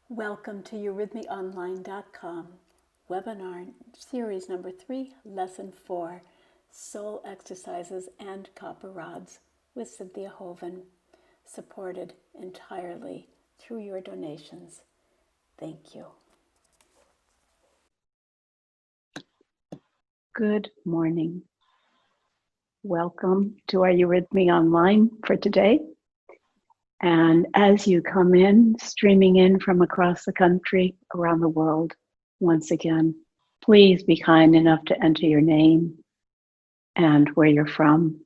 Welcome to Eurythmyonline.com, webinar series number 3, lesson 4, soul exercises and copper rods with Cynthia Hoven, supported entirely through your donations. Thank you. Good morning. Welcome to our Eurythmy Online for today. And as you come in, streaming in from across the country, around the world, once again, please be kind enough to enter your name and where you're from.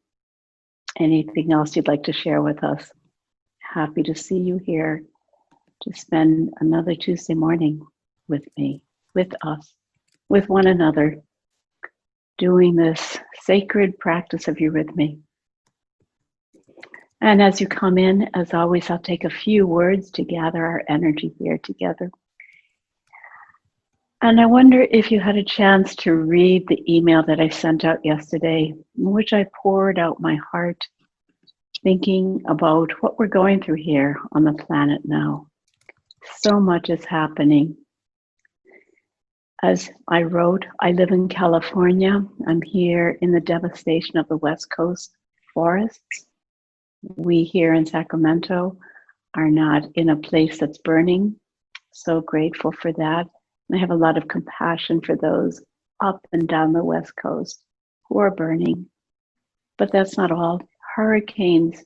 Anything else you'd like to share with us. Happy to see you here to spend another Tuesday morning with me, with us, with one another, doing this sacred practice of eurythmy. And as you come in, as always, I'll take a few words to gather our energy here together. And I wonder if you had a chance to read the email that I sent out yesterday, in which I poured out my heart, thinking about what we're going through here on the planet now. So much is happening. As I wrote, I live in California. I'm here in the devastation of the West Coast forests. We here in Sacramento are not in a place that's burning. So grateful for that. And I have a lot of compassion for those up and down the West Coast who are burning. But that's not all. Hurricanes,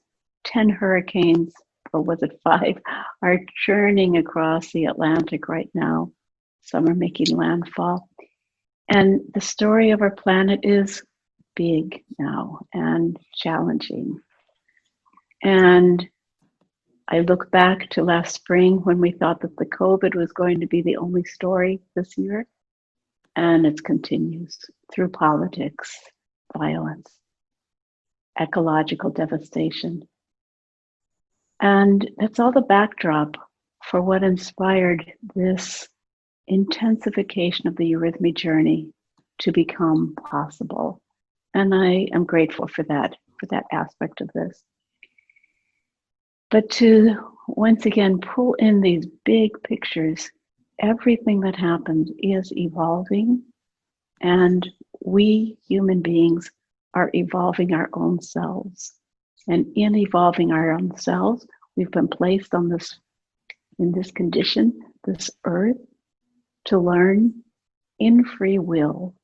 10 hurricanes, or was it 5, are churning across the Atlantic right now. Some are making landfall. And the story of our planet is big now and challenging. And I look back to last spring when we thought that the COVID was going to be the only story this year, and it continues through politics, violence, ecological devastation. And that's all the backdrop for what inspired this intensification of the eurythmy journey to become possible. And I am grateful for that aspect of this. But to once again pull in these big pictures, everything that happens is evolving, and we human beings are evolving our own selves. And in evolving our own selves, we've been placed on in this condition, this earth, to learn in free will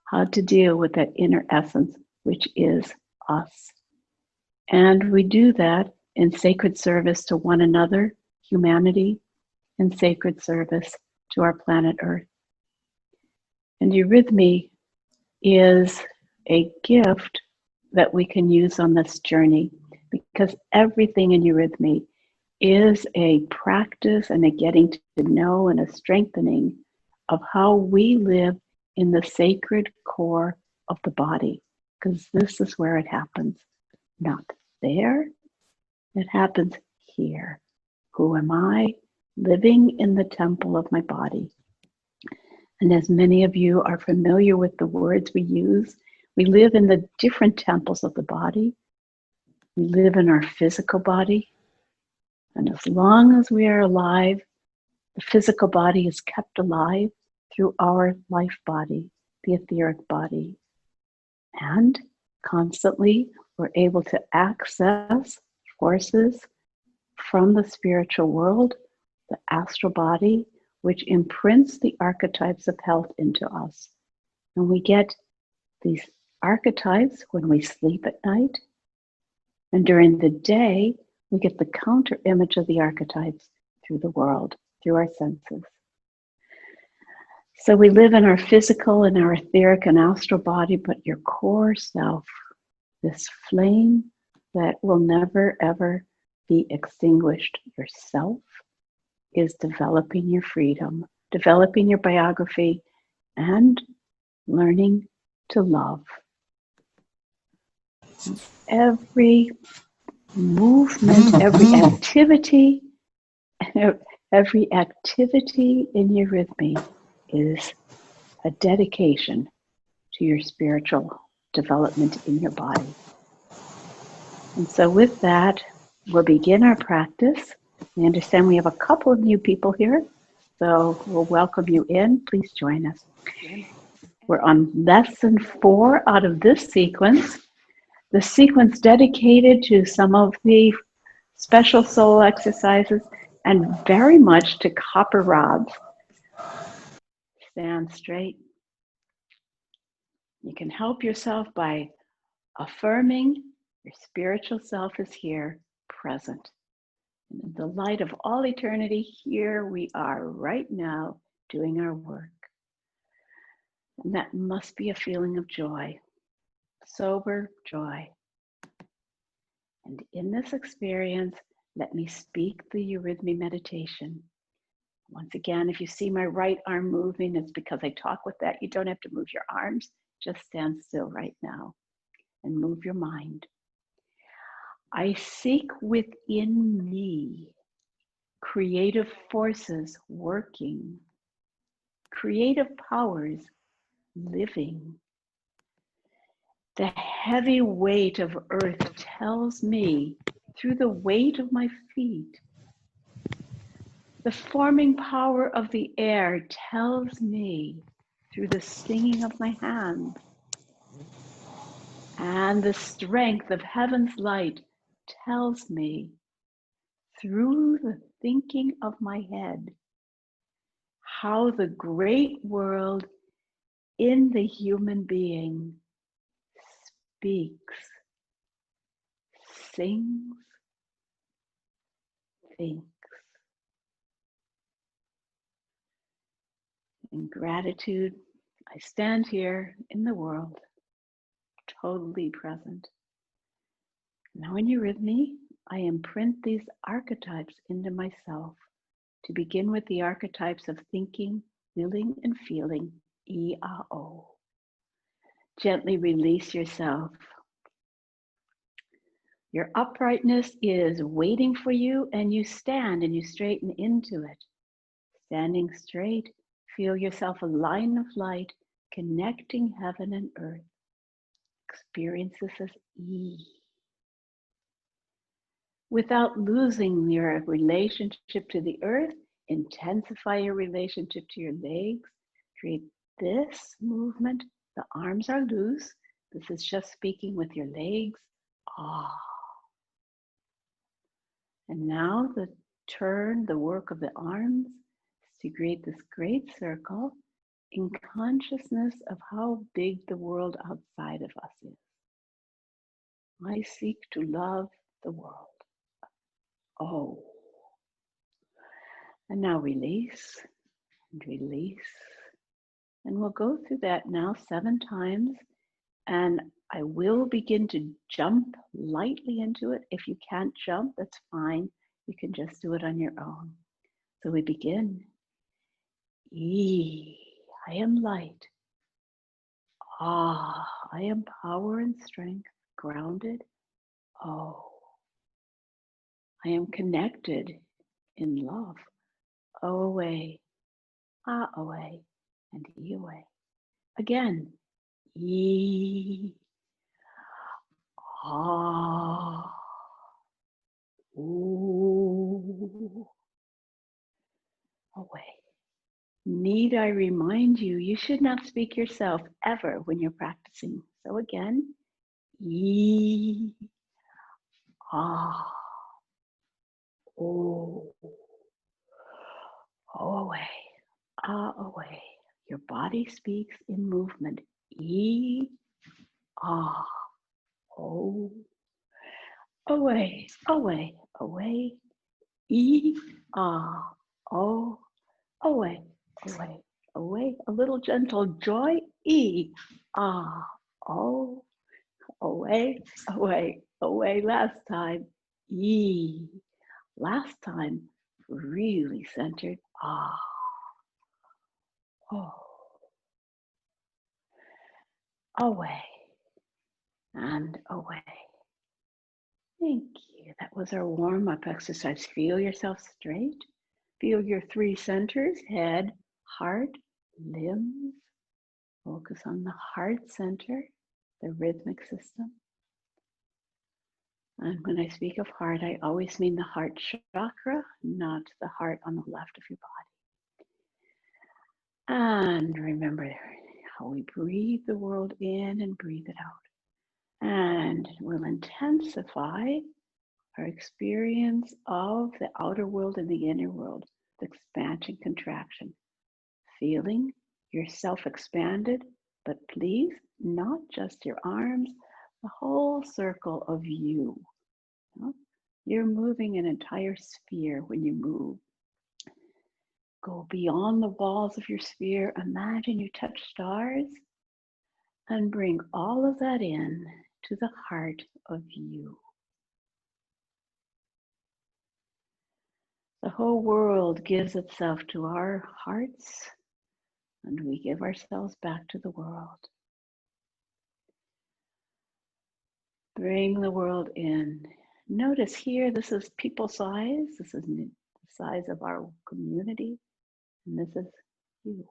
how to deal with that inner essence, which is us. And we do that in sacred service to one another, humanity, and sacred service to our planet Earth. And eurythmy is a gift that we can use on this journey, because everything in eurythmy is a practice and a getting to know and a strengthening of how we live in the sacred core of the body, because this is where it happens, not there. It happens here. Who am I? Living in the temple of my body. And as many of you are familiar with the words we use, we live in the different temples of the body. We live in our physical body. And as long as we are alive, the physical body is kept alive through our life body, the etheric body. And constantly we're able to access forces from the spiritual world, the astral body, which imprints the archetypes of health into us. And we get these archetypes when we sleep at night. And during the day, we get the counter image of the archetypes through the world, through our senses. So we live in our physical and our etheric and astral body, but your core self, this flame that will never ever be extinguished, yourself, is developing your freedom, developing your biography, and learning to love. Every movement, every activity in eurythmy is a dedication to your spiritual development in your body. And so with that, we'll begin our practice. We understand we have a couple of new people here, so we'll welcome you in. Please join us. We're on lesson 4 out of this sequence, the sequence dedicated to some of the special soul exercises and very much to copper rods. Stand straight. You can help yourself by affirming your spiritual self is here, present. And in the light of all eternity, here we are right now doing our work. And that must be a feeling of joy, sober joy. And in this experience, let me speak the Eurythmy Meditation. Once again, if you see my right arm moving, it's because I talk with that. You don't have to move your arms, just stand still right now and move your mind. I seek within me creative forces working, creative powers living. The heavy weight of earth tells me through the weight of my feet. The forming power of the air tells me through the stinging of my hands. And the strength of heaven's light tells me through the thinking of my head how the great world in the human being speaks, sings, thinks. In gratitude, I stand here in the world, totally present. Now in Eurythmy, I imprint these archetypes into myself. To begin with the archetypes of thinking, willing, and feeling, E-A-O. Gently release yourself. Your uprightness is waiting for you, and you stand and you straighten into it. Standing straight, feel yourself a line of light connecting heaven and earth. Experience this as E. Without losing your relationship to the earth, intensify your relationship to your legs. Create this movement. The arms are loose. This is just speaking with your legs. Ah. And now the work of the arms is to create this great circle in consciousness of how big the world outside of us is. I seek to love the world. Oh. And now release and release. And we'll go through that now 7 times. And I will begin to jump lightly into it. If you can't jump, that's fine. You can just do it on your own. So we begin. E, I am light. Ah, I am power and strength, grounded. Oh, I am connected in love. O away, ah away, and E away. Again, E, ah, ooh, away. Need I remind you, you should not speak yourself ever when you're practicing. So again, E, ah, oh, oh away, ah away. Your body speaks in movement. E, ah, oh, away, away, away. E, ah, oh, away, away, away. A little gentle joy. E, ah, oh, away, away, away. Last time. E. Last time. Really centered. Ah, oh, away, and away. Thank you. That was our warm-up exercise. Feel yourself straight. Feel your 3 centers, head, heart, limbs. Focus on the heart center, the rhythmic system. And when I speak of heart, I always mean the heart chakra, not the heart on the left of your body. And remember how we breathe the world in and breathe it out. And we'll intensify our experience of the outer world and the inner world, the expansion, contraction. Feeling yourself expanded, but please, not just your arms, the whole circle of you. You're moving an entire sphere when you move. Go beyond the walls of your sphere. Imagine you touch stars and bring all of that in to the heart of you. The whole world gives itself to our hearts, and we give ourselves back to the world. Bring the world in. Notice here, this is people size. This is the size of our community. And this is you.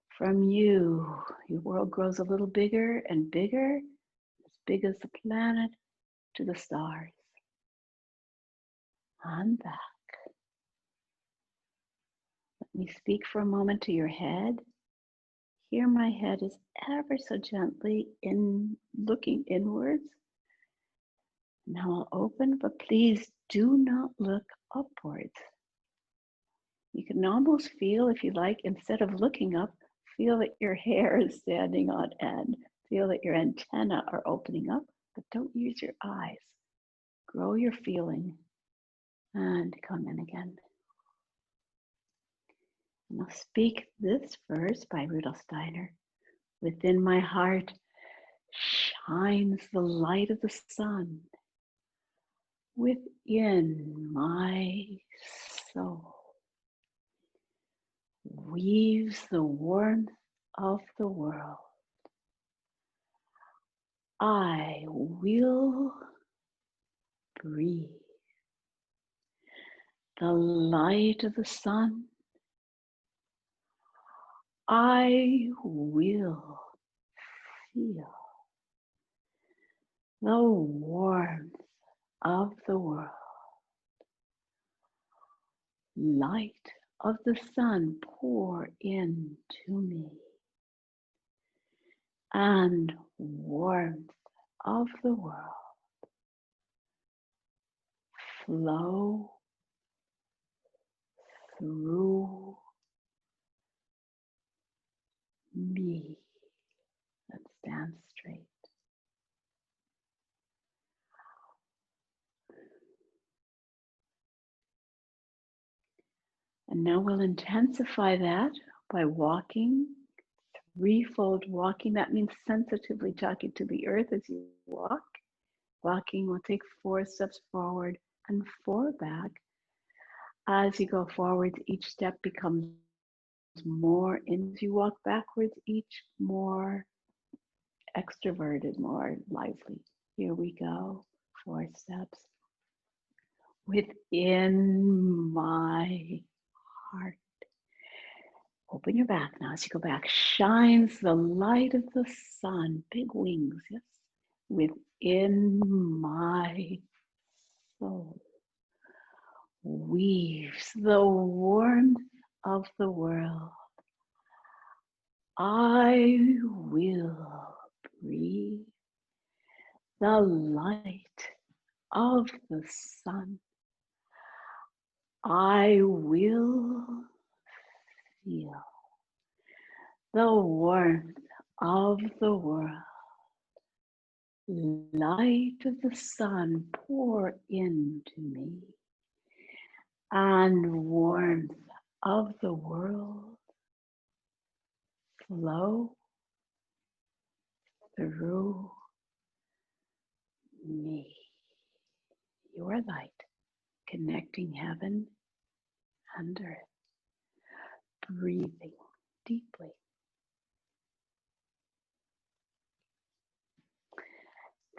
From you, your world grows a little bigger and bigger, as big as the planet to the stars. On back. Let me speak for a moment to your head. Here my head is ever so gently looking inwards. Now I'll open, but please do not look upwards. You can almost feel, if you like, instead of looking up, feel that your hair is standing on end. Feel that your antennae are opening up, but don't use your eyes. Grow your feeling and come in again. And I'll speak this verse by Rudolf Steiner. Within my heart shines the light of the sun. Within my soul weaves the warmth of the world. I will breathe the light of the sun. I will feel the warmth of the world. Light of the sun pour into me, and warmth of the world flow through me. And stand straight. And now we'll intensify that by walking, threefold walking. That means sensitively talking to the earth as you walk. Walking will take 4 steps forward and 4 back. As you go forward, each step becomes more, and as you walk backwards, each more extroverted, more lively. Here we go, 4 steps. Within my heart. Open your back now. As you go back, shines the light of the sun. Big wings, yes. Within my soul weaves the warmth of the world. I will breathe the light of the sun. I will feel the warmth of the world. Light of the sun pour into me, and warmth of the world flow through me. Your light, connecting heaven and earth. Breathing deeply.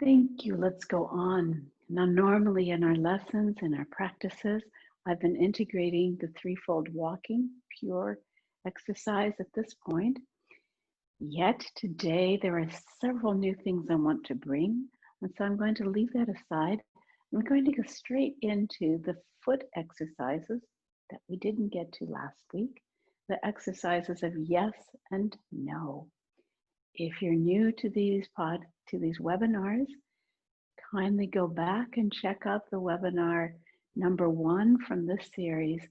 Thank you. Let's go on. Now, normally in our lessons and our practices, I've been integrating the threefold walking, pure exercise at this point. Yet today, there are several new things I want to bring. And so I'm going to leave that aside. We're going to go straight into the foot exercises that we didn't get to last week, the exercises of yes and no. If you're new to these webinars, kindly go back and check out the webinar number 1 from this series,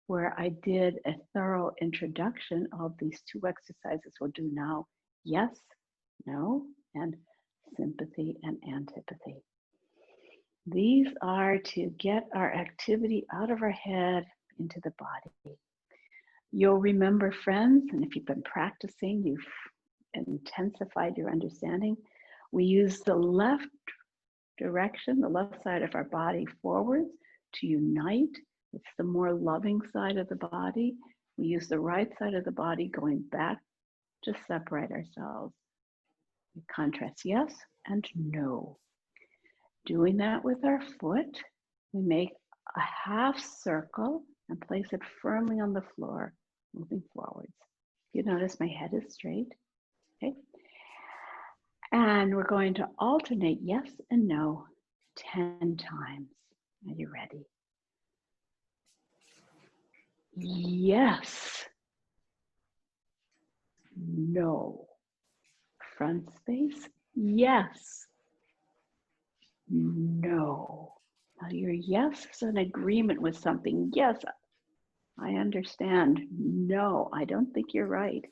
where I did a thorough introduction of these 2 exercises we'll do now: yes, no, and sympathy and antipathy. These are to get our activity out of our head into the body. You'll remember, friends, and if you've been practicing, you've intensified your understanding, we use the left direction, the left side of our body forwards to unite. It's the more loving side of the body. We use the right side of the body going back to separate ourselves. We contrast yes and no. Doing that with our foot, we make a half circle and place it firmly on the floor, moving forwards. You notice my head is straight, okay? And we're going to alternate yes and no 10 times. Are you ready? Yes. No. Front space. Yes. No. Now your yes is an agreement with something. Yes, I understand. No, I don't think you're right.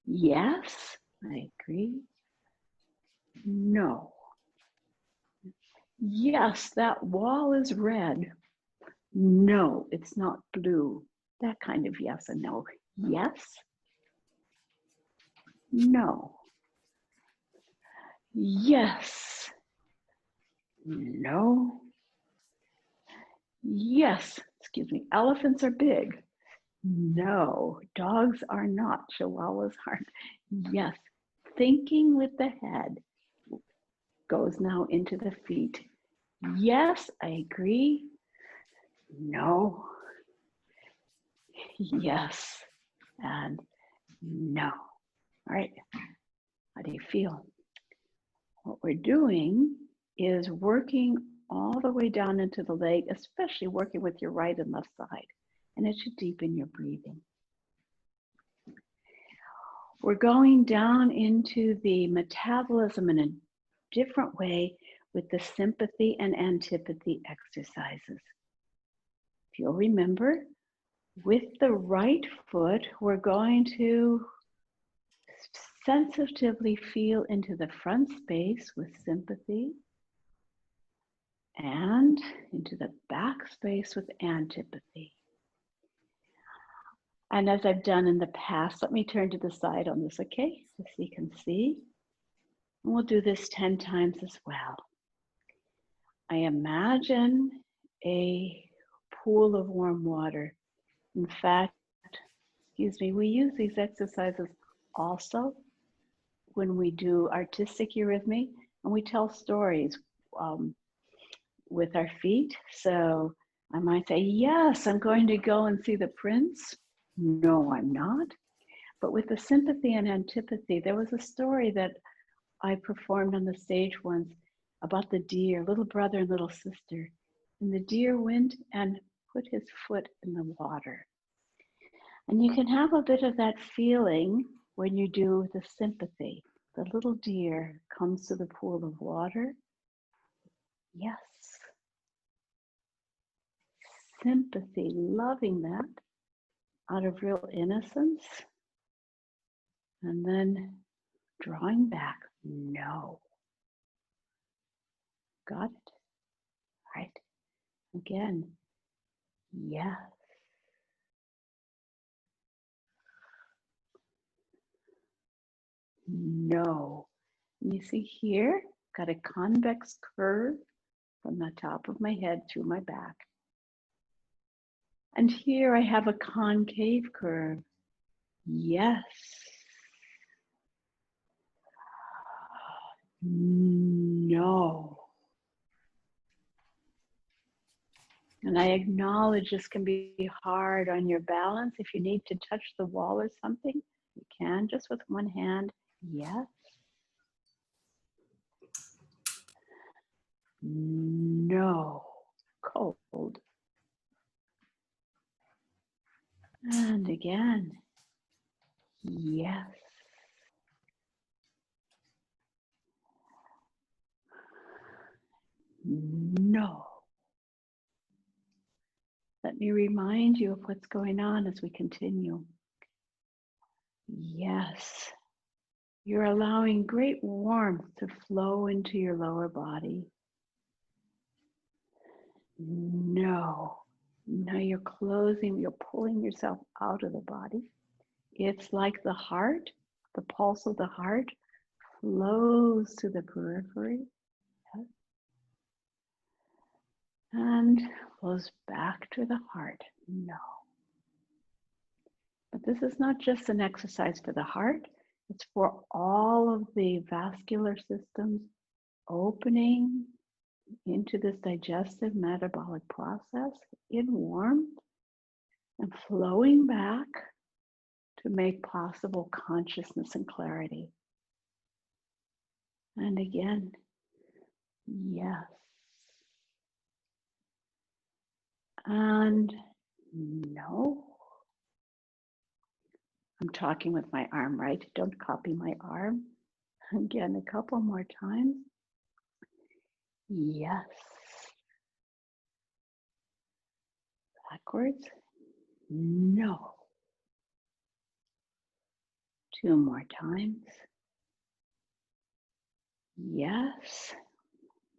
Yes, I agree. No. Yes, that wall is red. No, it's not blue. That kind of yes and no. Yes. No. Yes. No. Yes. Excuse me. Elephants are big. No. Dogs are not. Chihuahuas aren't. Yes. Thinking with the head goes now into the feet. Yes, I agree. No. Yes. And no. All right. How do you feel? What we're doing is working all the way down into the leg, especially working with your right and left side. And it should deepen your breathing. We're going down into the metabolism in a different way with the sympathy and antipathy exercises. If you'll remember, with the right foot, we're going to sensitively feel into the front space with sympathy and into the back space with antipathy. And as I've done in the past, let me turn to the side on this, okay? So you can see. And we'll do this 10 times as well. I imagine a pool of warm water. In fact, we use these exercises also when we do artistic eurythmy, and we tell stories with our feet. So I might say, yes, I'm going to go and see the prince. No, I'm not. But with the sympathy and antipathy, there was a story that I performed on the stage once about the deer, little brother and little sister. And the deer went and put his foot in the water. And you can have a bit of that feeling when you do the sympathy. The little deer comes to the pool of water. Yes. Sympathy, loving that out of real innocence. And then drawing back, no. Got it? Right. Again, yes. No. And you see here, got a convex curve from the top of my head to my back. And here I have a concave curve. Yes. No. And I acknowledge this can be hard on your balance. If you need to touch the wall or something, you can just with one hand. Yes. no, cold. And again, yes. No. Let me remind you of what's going on as we continue. Yes. You're allowing great warmth to flow into your lower body. No. Now you're closing, you're pulling yourself out of the body. It's like the heart, the pulse of the heart flows to the periphery. Yes. And flows back to the heart. No. But this is not just an exercise for the heart, it's for all of the vascular systems opening into this digestive metabolic process in warmth and flowing back to make possible consciousness and clarity. And again, yes. And no. I'm talking with my arm, right? Don't copy my arm. Again, a couple more times. Yes. Backwards. No. 2 more times. Yes.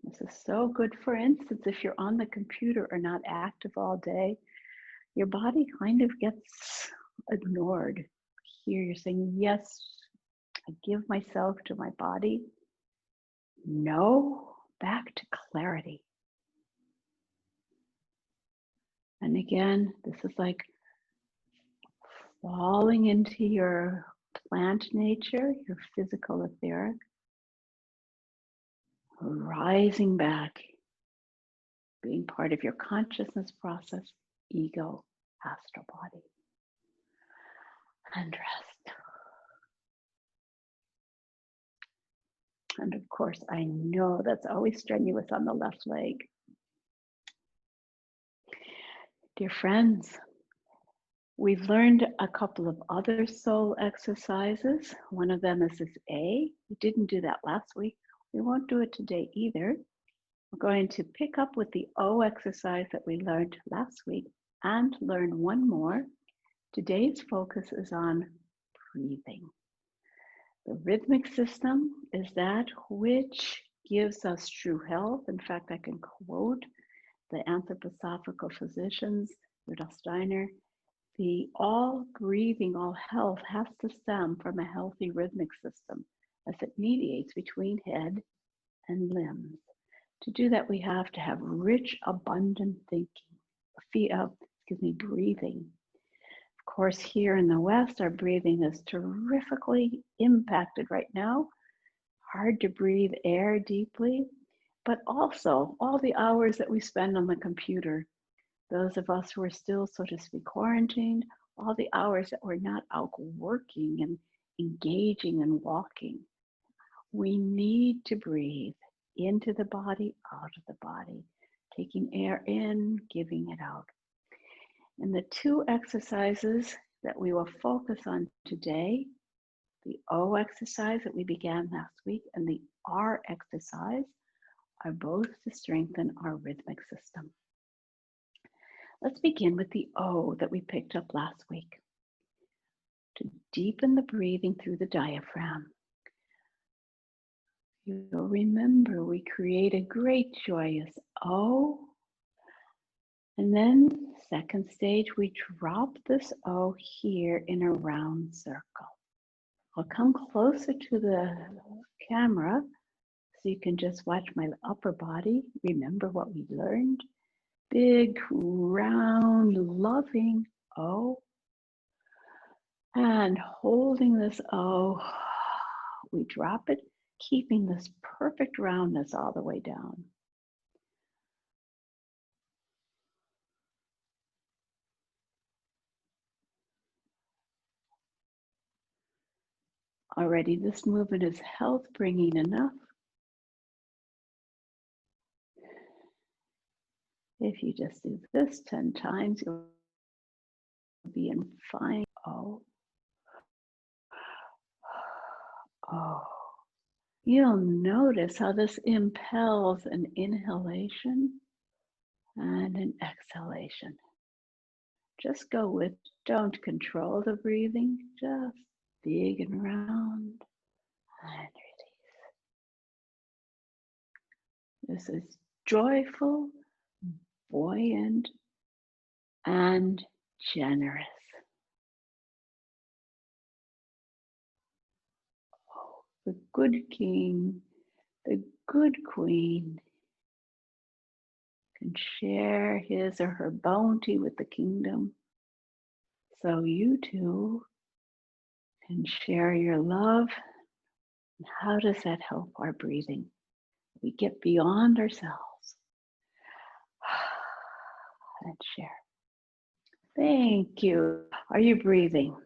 This is so good. For instance, if you're on the computer or not active all day, your body kind of gets ignored. Here you're saying, yes, I give myself to my body. No, back to clarity. And again, this is like falling into your plant nature, your physical etheric, rising back, being part of your consciousness process, ego, astral body, and rest. And of course, I know that's always strenuous on the left leg. Dear friends, we've learned a couple of other soul exercises. One of them is this A. We didn't do that last week. We won't do it today either. We're going to pick up with the O exercise that we learned last week and learn one more. Today's focus is on breathing. The rhythmic system is that which gives us true health. In fact, I can quote the anthroposophical physicians, Rudolf Steiner, all breathing, all health has to stem from a healthy rhythmic system as it mediates between head and limbs. To do that, we have to have rich, abundant breathing. Of course, here in the West, our breathing is terrifically impacted right now. Hard to breathe air deeply, but also all the hours that we spend on the computer. Those of us who are still, so to speak, quarantined, all the hours that we're not out working and engaging and walking. We need to breathe into the body, out of the body, taking air in, giving it out. And the 2 exercises that we will focus on today, the O exercise that we began last week and the R exercise, are both to strengthen our rhythmic system. Let's begin with the O that we picked up last week. To deepen the breathing through the diaphragm. You'll remember we create a great joyous O. And then second stage, we drop this O here in a round circle. I'll come closer to the camera so you can just watch my upper body. Remember what we learned. Big, round, loving O. And holding this O, we drop it, keeping this perfect roundness all the way down. Already this movement is health bringing enough. If you just do this 10 times, you'll be in fine. Oh, oh. You'll notice how this impels an inhalation and an exhalation. Just go with, don't control the breathing, just big and round and release. This is joyful, buoyant, and generous. Oh, the good king, the good queen can share his or her bounty with the kingdom. So you too can share your love. And how does that help our breathing? We get beyond ourselves and share. Thank you. Are you breathing?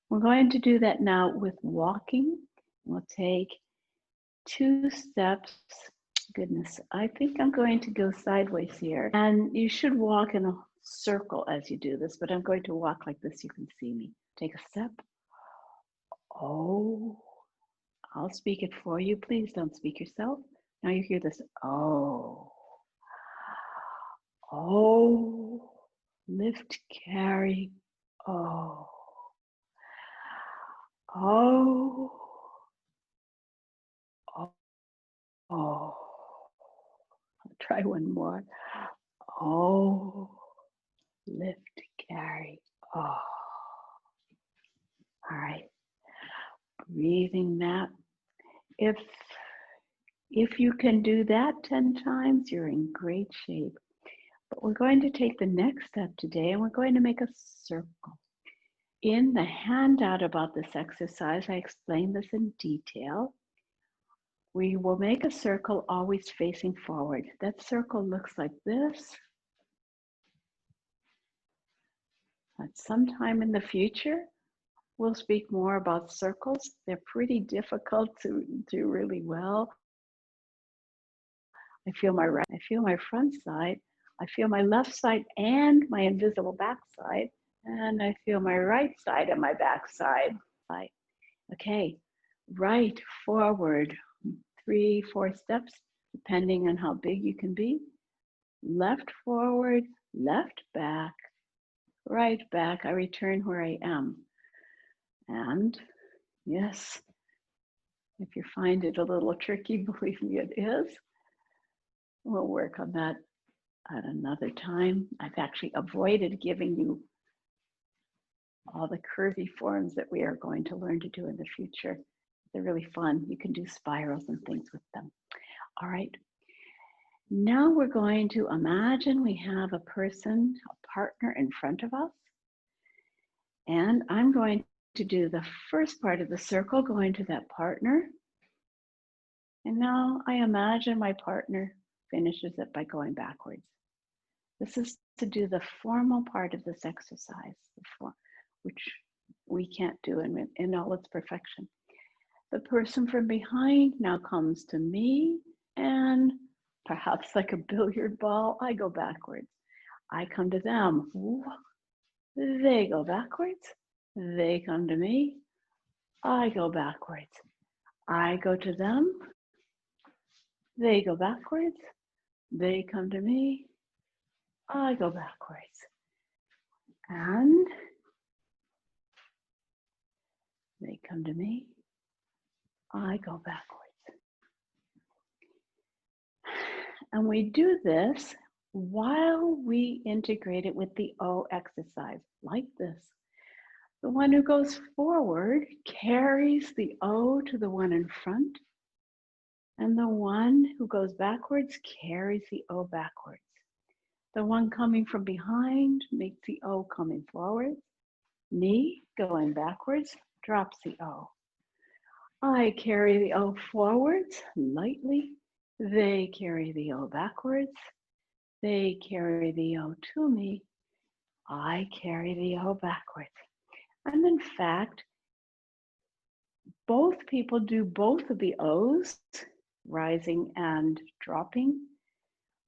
We're going to do that now with walking. We'll take 2 steps. Goodness, I think I'm going to go sideways here. And you should walk in a circle as you do this, but I'm going to walk like this. You can see me. Take a step. Oh, I'll speak it for you. Please don't speak yourself. Now you hear this. Oh, oh, lift, carry. Oh, oh, oh, oh. I'll try one more. Oh, lift, carry. Oh, all right. Breathing that. If you can do that 10 times, you're in great shape. But we're going to take the next step today and we're going to make a circle. In the handout about this exercise, I explain this in detail. We will make a circle always facing forward. That circle looks like this. At some time in the future, we'll speak more about circles. They're pretty difficult to do really well. I feel my right, I feel my front side, I feel my left side and my invisible back side, and I feel my right side and my back side. Okay, right, forward, 3, 4 steps, depending on how big you can be. Left, forward, left, back, right, back. I return where I am. And yes, if you find it a little tricky, believe me, it is. We'll work on that at another time. I've actually avoided giving you all the curvy forms that we are going to learn to do in the future. They're really fun. You can do spirals and things with them. All right. Now we're going to imagine we have a person, a partner in front of us. And I'm going to do the first part of the circle, going to that partner. And now I imagine my partner finishes it by going backwards. This is to do the formal part of this exercise, which we can't do in all its perfection. The person from behind now comes to me, and perhaps like a billiard ball, I go backwards. I come to them. They go backwards. They come to me. I go backwards. I go to them. They go backwards. They come to me. I go backwards. And they come to me. I go backwards. And we do this while we integrate it with the O exercise, like this. The one who goes forward carries the O to the one in front, and the one who goes backwards carries the O backwards. The one coming from behind makes the O coming forward. Me going backwards drops the O. I carry the O forwards lightly. They carry the O backwards. They carry the O to me. I carry the O backwards. And in fact, both people do both of the O's, rising and dropping,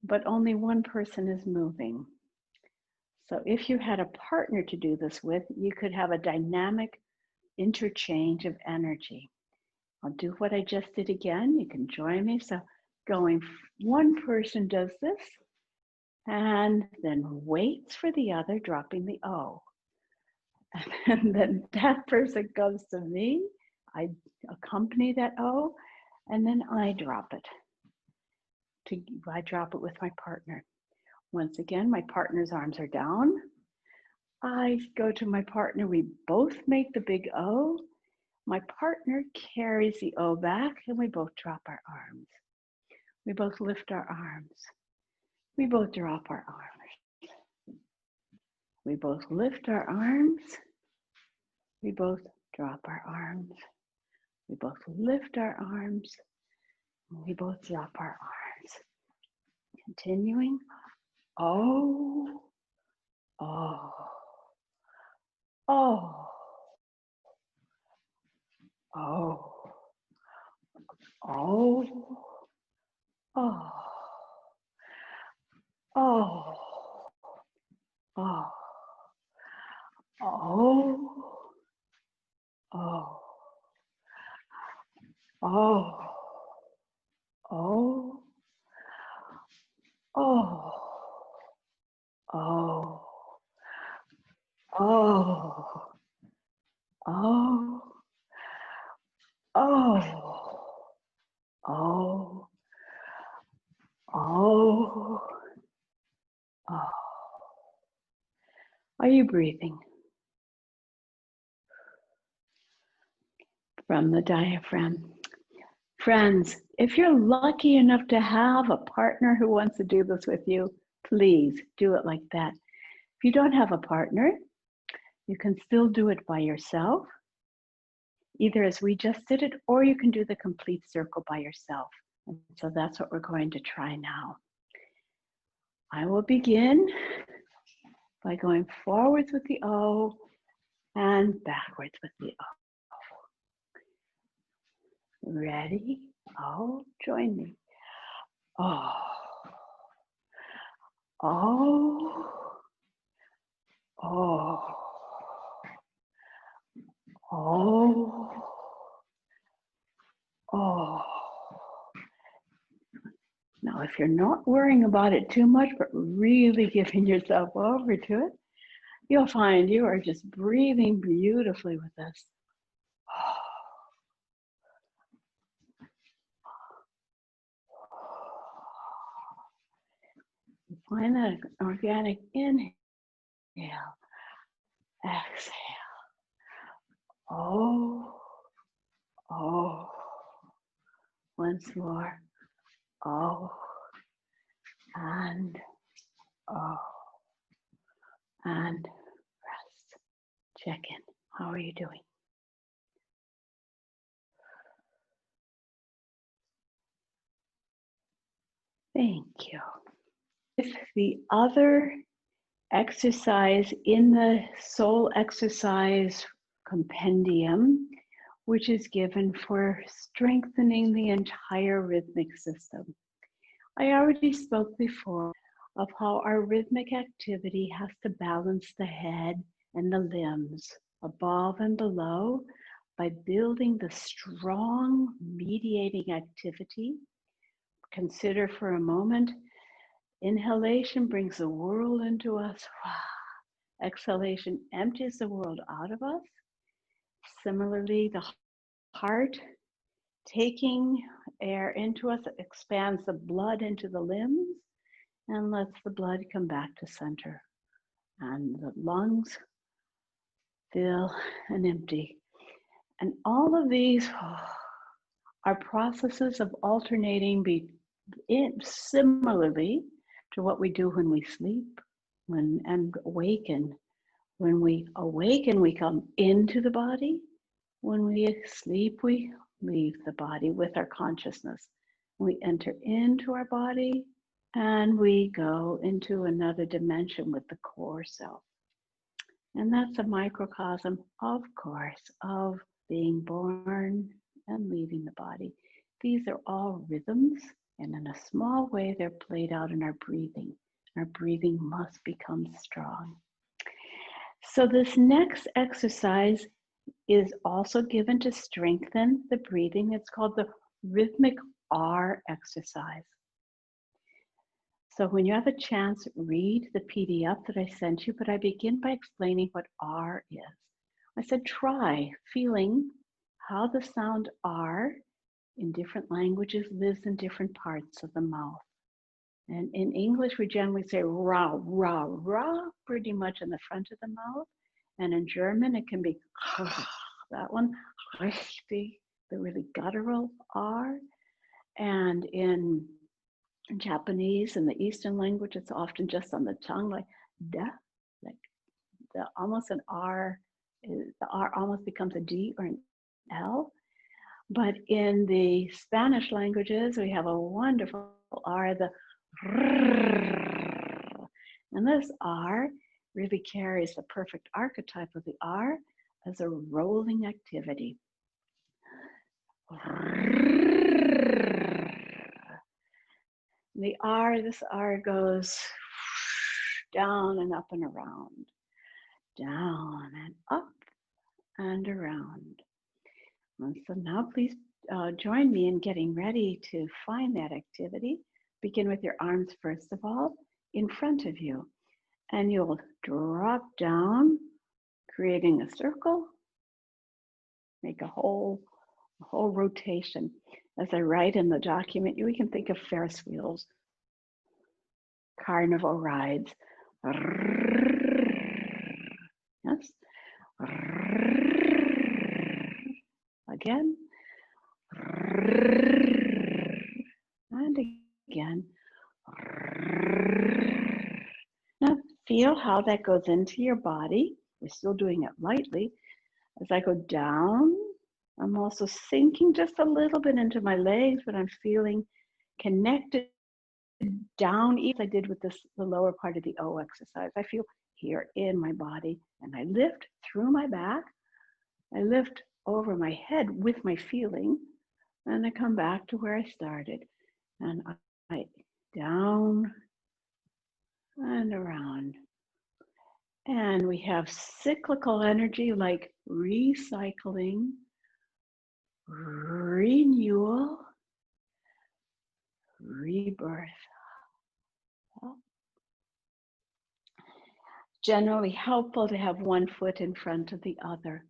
but only one person is moving. So if you had a partner to do this with, you could have a dynamic interchange of energy. I'll do what I just did again. You can join me. So one person does this and then waits for the other, dropping the O. And then that person comes to me. I accompany that O, and then I drop it. I drop it with my partner. Once again, my partner's arms are down. I go to my partner. We both make the big O. My partner carries the O back, and we both drop our arms. We both lift our arms. We both drop our arms. We both lift our arms. We both drop our arms. We both lift our arms. We both drop our arms. Continuing. Oh, oh, oh, oh, oh, oh, oh, oh, oh, oh, oh, oh, oh, oh, oh, oh, oh, oh, oh, oh. Are you breathing? From the diaphragm. Friends, if you're lucky enough to have a partner who wants to do this with you, please do it like that. If you don't have a partner, you can still do it by yourself, either as we just did it, or you can do the complete circle by yourself. And so that's what we're going to try now. I will begin by going forwards with the O and backwards with the O. Ready? Oh, join me. Oh, oh, oh, oh, oh. Now, if you're not worrying about it too much, but really giving yourself over to it, you'll find you are just breathing beautifully with this. Find that organic inhale, exhale. Oh, oh. Once more. Oh, and oh, and rest. Check in. How are you doing? Thank you. With the other exercise in the soul exercise compendium, which is given for strengthening the entire rhythmic system. I already spoke before of how our rhythmic activity has to balance the head and the limbs above and below by building the strong mediating activity. Consider for a moment, inhalation brings the world into us. Exhalation empties the world out of us. Similarly, the heart, taking air into us, expands the blood into the limbs and lets the blood come back to center. And the lungs fill and empty. And all of these are processes of alternating similarly to what we do when we sleep and awaken. When we awaken, we come into the body. When we sleep, we leave the body with our consciousness. We enter into our body and we go into another dimension with the core self. And that's a microcosm, of course, of being born and leaving the body. These are all rhythms And in a small way, they're played out in our breathing. Our breathing must become strong. So this next exercise is also given to strengthen the breathing. It's called the Rhythmic-R exercise. So when you have a chance, read the PDF that I sent you, but I begin by explaining what R is. I said, try feeling how the sound R in different languages lives in different parts of the mouth. And in English, we generally say ra, ra, ra, pretty much in the front of the mouth. And in German, it can be that one, richtig, the really guttural R. And in Japanese and the Eastern language, it's often just on the tongue, like da, like the almost an R, the R almost becomes a D or an L. But in the Spanish languages, we have a wonderful R, the and this R really carries the perfect archetype of the R as a rolling activity. The R, this R goes down and up and around, down and up and around. And so now please join me in getting ready to find that activity. Begin with your arms first of all in front of you, and you'll drop down, creating a circle, make a whole rotation. As I write in the document, we can think of Ferris wheels, carnival rides. Yes. Again. And again. Now feel how that goes into your body. We're still doing it lightly. As I go down, I'm also sinking just a little bit into my legs, but I'm feeling connected down, even as I did with the lower part of the O exercise. I feel here in my body, and I lift through my back. I lift over my head with my feeling, and I come back to where I started. And I down and around. And we have cyclical energy like recycling, renewal, rebirth. Generally helpful to have one foot in front of the other.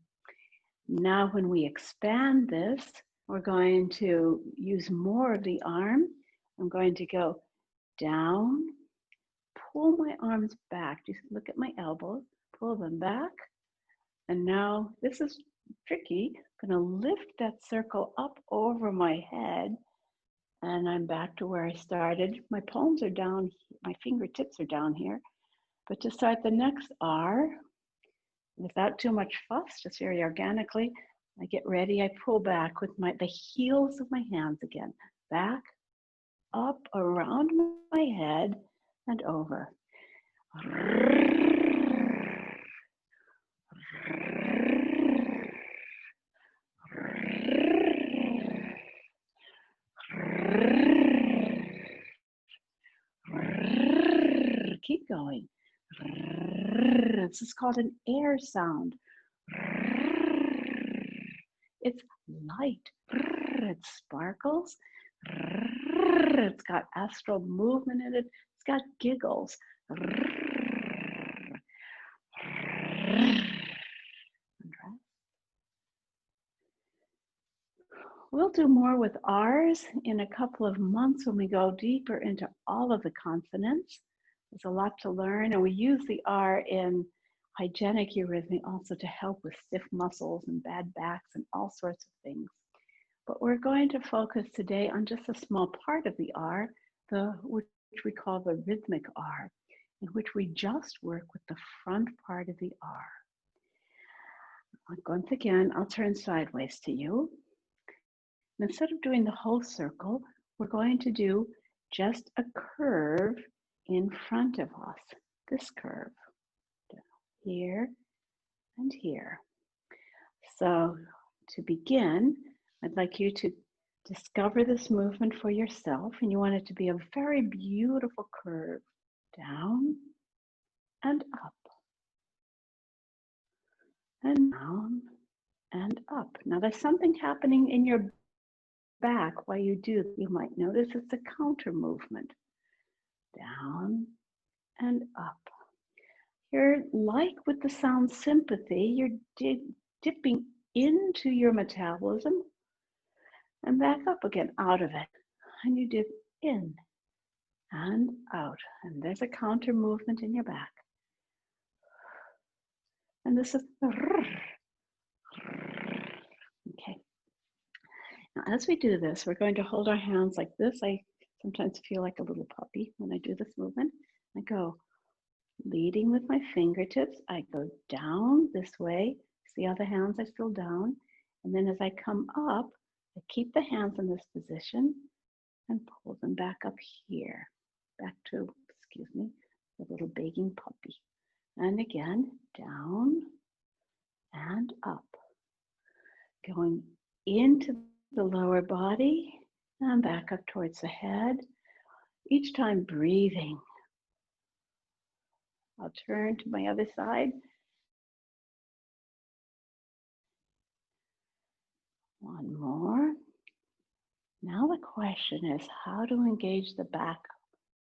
Now when we expand this, we're going to use more of the arm. I'm going to go down, pull my arms back. Just look at my elbows, pull them back. And now this is tricky. I'm going to lift that circle up over my head. And I'm back to where I started. My palms are down, my fingertips are down here. But to start the next R, without too much fuss, just very organically, I get ready, I pull back with the heels of my hands again. Back, up, around my head, and over. Keep going. This is called an air sound. It's light. It sparkles. It's got astral movement in it. It's got giggles. We'll do more with R's in a couple of months when we go deeper into all of the consonants. There's a lot to learn, and we use the R in hygienic eurythmy also to help with stiff muscles and bad backs and all sorts of things. But we're going to focus today on just a small part of the R, which we call the rhythmic R, in which we just work with the front part of the R. Once again, I'll turn sideways to you. And instead of doing the whole circle, we're going to do just a curve in front of us, this curve, here and here. So to begin, I'd like you to Discover this movement for yourself, and you want it to be a very beautiful curve down and up and down and up. Now there's something happening in your back while you do. You might notice it's a counter movement. Down and up. You're like with the sound sympathy, you're dipping into your metabolism and back up again out of it. And you dip in and out. And there's a counter movement in your back. And this is okay. Now, as we do this, we're going to hold our hands like this. I sometimes feel like a little puppy when I do this movement. I go leading with my fingertips. I go down this way. See how the hands are still down. And then as I come up, I keep the hands in this position and pull them back up here. Back to, excuse me, the little begging puppy. And again, down and up. Going into the lower body and back up towards the head. Each time breathing. I'll turn to my other side. One more. Now the question is how to engage the back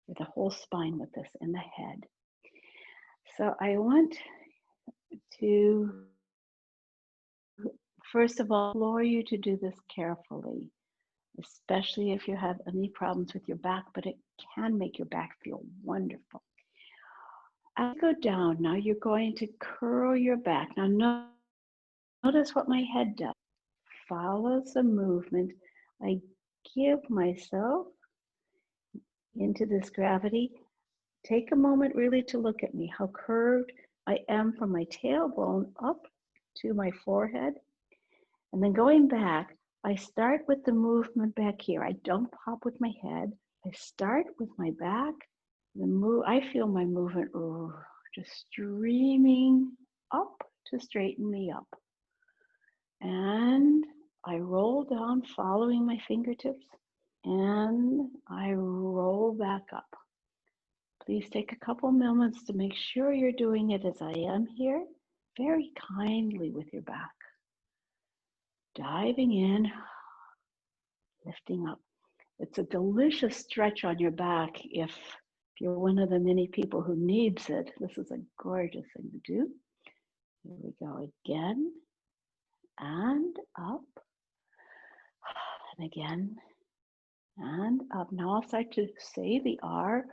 or the whole spine with this in the head. So I want to, first of all, implore you to do this carefully, especially if you have any problems with your back, but it can make your back feel wonderful. As I go down, now you're going to curl your back. Now notice what my head does. Follows the movement. I give myself into this gravity. Take a moment really to look at me, how curved I am from my tailbone up to my forehead. And then going back, I start with the movement back here. I don't pop with my head. I start with my back. I feel my movement just streaming up to straighten me up. And I roll down following my fingertips and I roll back up. Please take a couple moments to make sure you're doing it as I am here, very kindly with your back. Diving in, lifting up. It's a delicious stretch on your back if you're one of the many people who needs it. This is a gorgeous thing to do. Here we go again, and up, and again, and up. Now I'll start to say the R.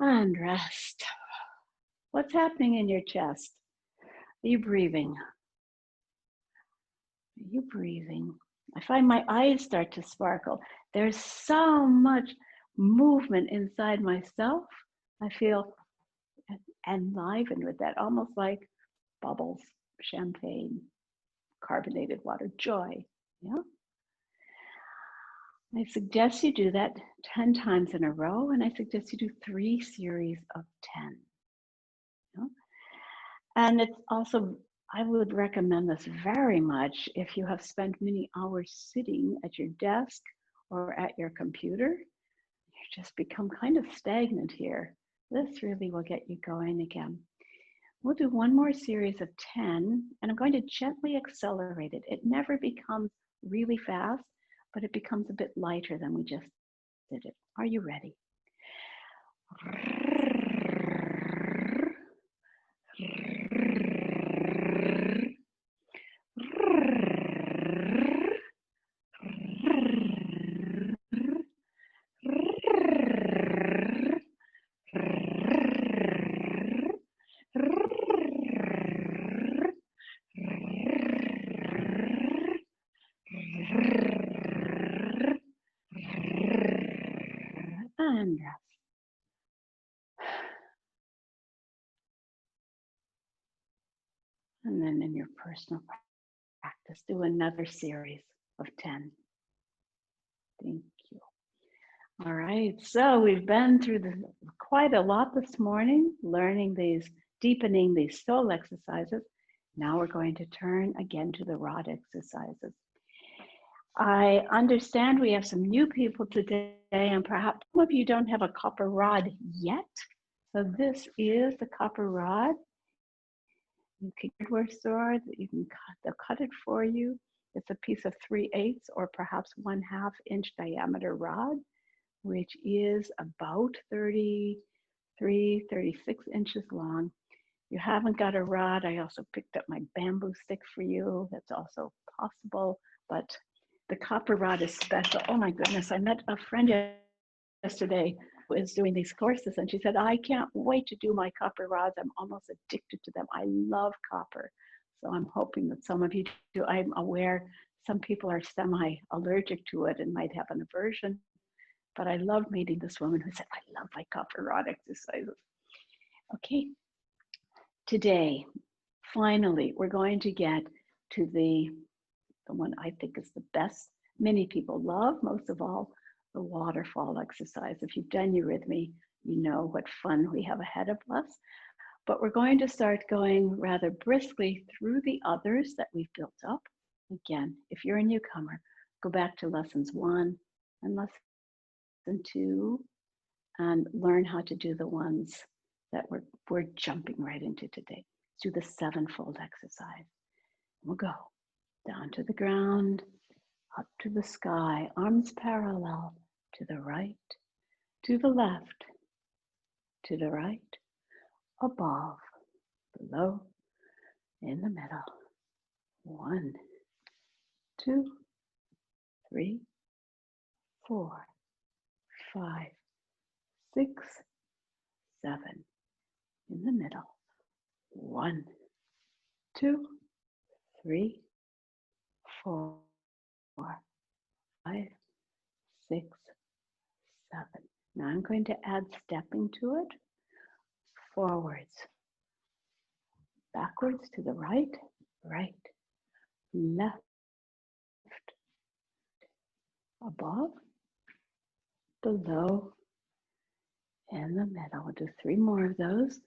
And rest. What's happening in your chest? Are you breathing? Are you breathing? I find my eyes start to sparkle. There's so much movement inside myself. I feel enlivened with that, almost like bubbles, champagne, carbonated water, joy. Yeah. I suggest you do that 10 times in a row, and I suggest you do 3 series of 10. Yeah? And it's also, I would recommend this very much if you have spent many hours sitting at your desk or at your computer. You just become kind of stagnant here. This really will get you going again. We'll do one more series of 10, and I'm going to gently accelerate it. It never becomes really fast, but it becomes a bit lighter than we just did it. Are you ready? and rest. And then in your personal practice, do another series of 10. Thank you. All right, so we've been through quite a lot this morning, learning deepening these soul exercises. Now we're going to turn again to the rod exercises. I understand we have some new people today, and perhaps some of you don't have a copper rod yet. So this is the copper rod. You can get hardware store that you can cut. They'll cut it for you. It's a piece of 3/8 or perhaps 1/2 inch diameter rod, which is about 33, 36 inches long. You haven't got a rod. I also picked up my bamboo stick for you. That's also possible, but the copper rod is special. Oh my goodness, I met a friend yesterday who is doing these courses, and she said, I can't wait to do my copper rods. I'm almost addicted to them. I love copper. So I'm hoping that some of you do. I'm aware some people are semi-allergic to it and might have an aversion, but I love meeting this woman who said, I love my copper rod exercises. Okay, today, finally, we're going to get to the one I think is the best. Many people love, most of all, the waterfall exercise. If you've done Eurythmy, you know what fun we have ahead of us. But we're going to start going rather briskly through the others that we've built up. Again, if you're a newcomer, go back to lessons 1 and lesson 2 and learn how to do the ones that we're jumping right into today. Let's do the 7-fold exercise. We'll go down to the ground, up to the sky, arms parallel, to the right, to the left, to the right, above, below, in the middle. 1, 2, 3, 4, 5, 6, 7. In the middle. 1, 2, 3, 4, 5, 6, 7. Now I'm going to add stepping to it. Forwards, backwards to the right, right, left, above, below, in the middle. We'll do 3 more of those.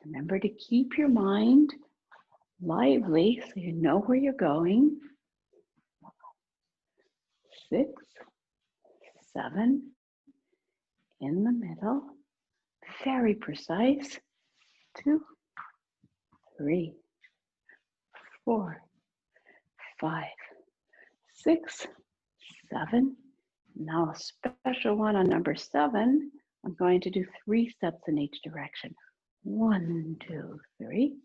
Remember to keep your mind lively so you know where you're going. 6, 7, in the middle, very precise. 2, 3, 4, 5, 6, 7. Now a special one on number 7. I'm going to do 3 steps in each direction. 1, 2, 3,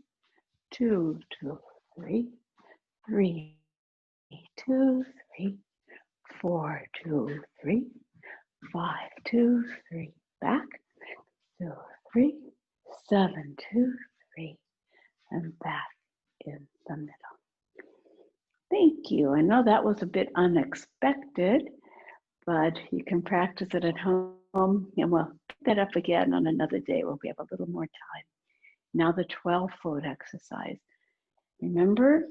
2, 2, 3, 3, 2, 3, 4, 2, 3, 5, 2, 3, back, 2, 3, 7, 2, 3, and back in the middle. Thank you. I know that was a bit unexpected, but you can practice it at home, and we'll pick that up again on another day where we have a little more time. Now the 12-fold exercise. Remember,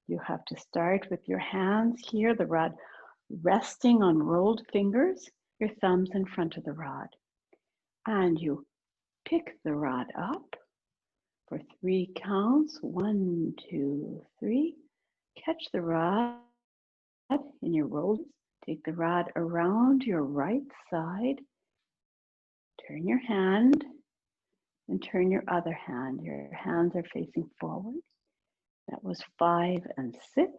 you have to start with your hands here, the rod resting on rolled fingers, your thumbs in front of the rod. And you pick the rod up for 3 counts. 1, 2, 3. Catch the rod in your rolls. Take the rod around your right side. Turn your hand and turn your other hand. Your hands are facing forward. That was 5 and 6.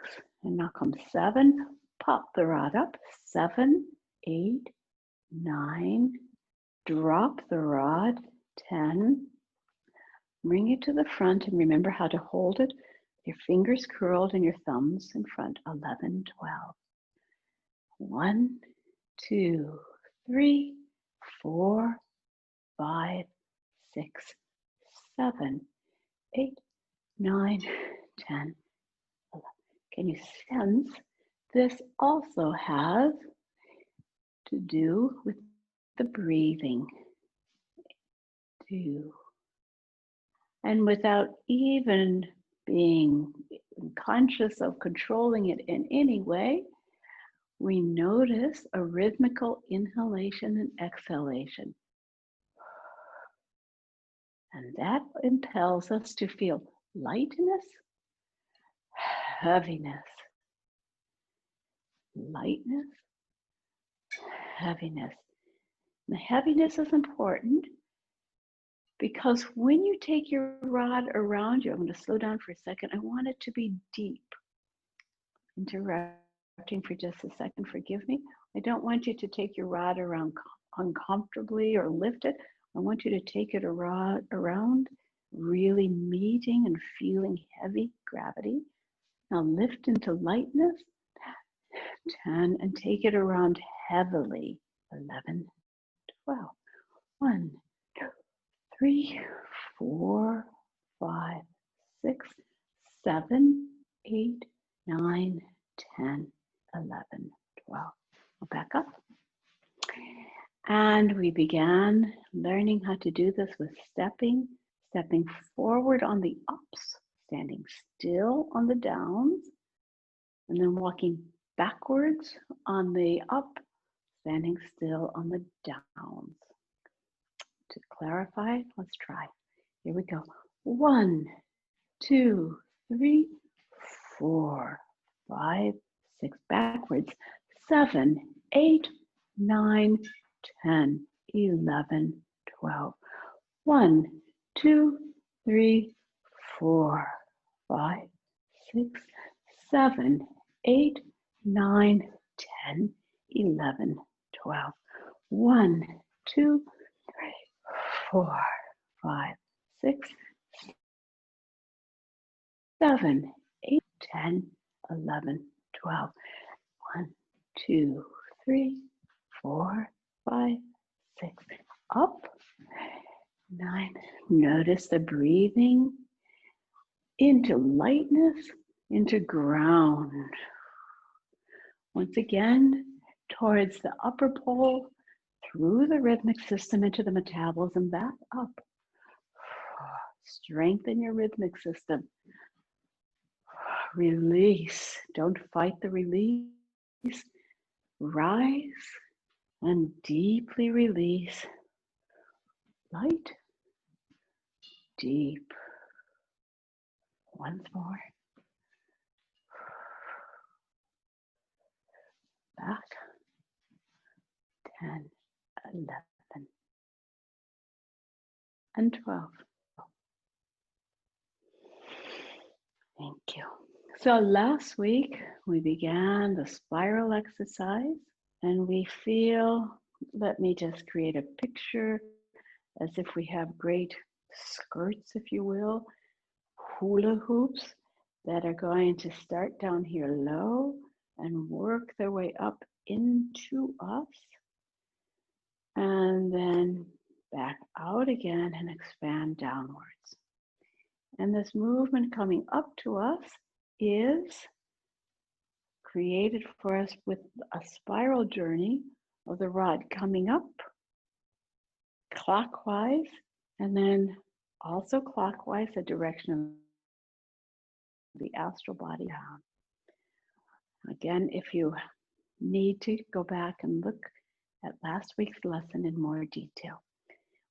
And now comes 7. Pop the rod up. 7, 8, 9. Drop the rod. 10. Bring it to the front and remember how to hold it. Your fingers curled and your thumbs in front. 11, 12. 1, 2, 3, 4, 5, 6, 7, 8, 9, 10, 11. Can you sense this also has to do with the breathing. 2. And without even being conscious of controlling it in any way, we notice a rhythmical inhalation and exhalation. And that impels us to feel lightness, heaviness, lightness, heaviness. The heaviness is important because when you take your rod around you, I'm going to slow down for a second. I want it to be deep. Interrupting for just a second, forgive me. I don't want you to take your rod around uncomfortably or lift it. I want you to take it around, really meeting and feeling heavy gravity. Now lift into lightness, 10, and take it around heavily, 11, 12. 1, 2, 3, 4, 5, 6, 7, 8, 9, 10, 11, 12. We'll back up. And we began learning how to do this with stepping forward on the ups, standing still on the downs, and then walking backwards on the up, standing still on the downs. To clarify, let's try. Here we go. 1, 2, 3, 4, 5, 6, backwards. 7, 8, 9, 10, 11, 12. 1, 2, 3, 4, 5, 6, 7, 8, 9, 10, 11, 12. 1, 2, 3, 4, 5, 6, 7, 8, 10, 11, 12. 1, 2, 3, 4, 5, 6. Up, 9. Notice the breathing into lightness, into ground. Once again, towards the upper pole, through the rhythmic system into the metabolism, back up. Strengthen your rhythmic system. Release. Don't fight the release. Rise and deeply release. Light, deep. Once more. Back. 10, 11, and 12. Thank you. So last week we began the spiral exercise, and we feel, let me just create a picture as if we have great skirts, if you will, hula hoops that are going to start down here low and work their way up into us, and then back out again and expand downwards. And this movement coming up to us is created for us with a spiral journey of the rod coming up clockwise and then also clockwise the direction of the astral body down. Again, if you need to go back and look at last week's lesson in more detail.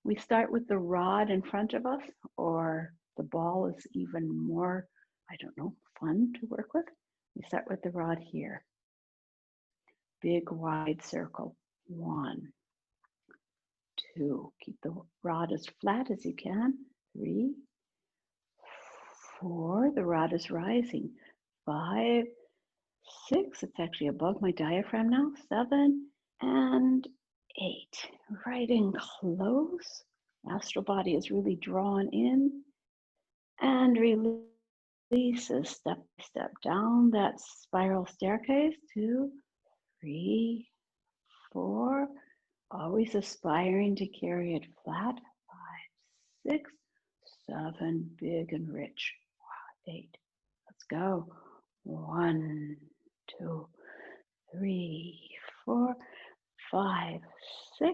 We start with the rod in front of us, or the ball is even more, fun to work with. We start with the rod here. Big wide circle. 1, 2. Keep the rod as flat as you can. 3, 4. The rod is rising. 5, 6. It's actually above my diaphragm now. 7 and 8. Right in close. Astral body is really drawn in and releases step by step down that spiral staircase. 2, 3, 4. Always aspiring to carry it flat. 5, 6, 7. Big and rich. 8. Let's go. 1, 2, 3, 4, 5, 6,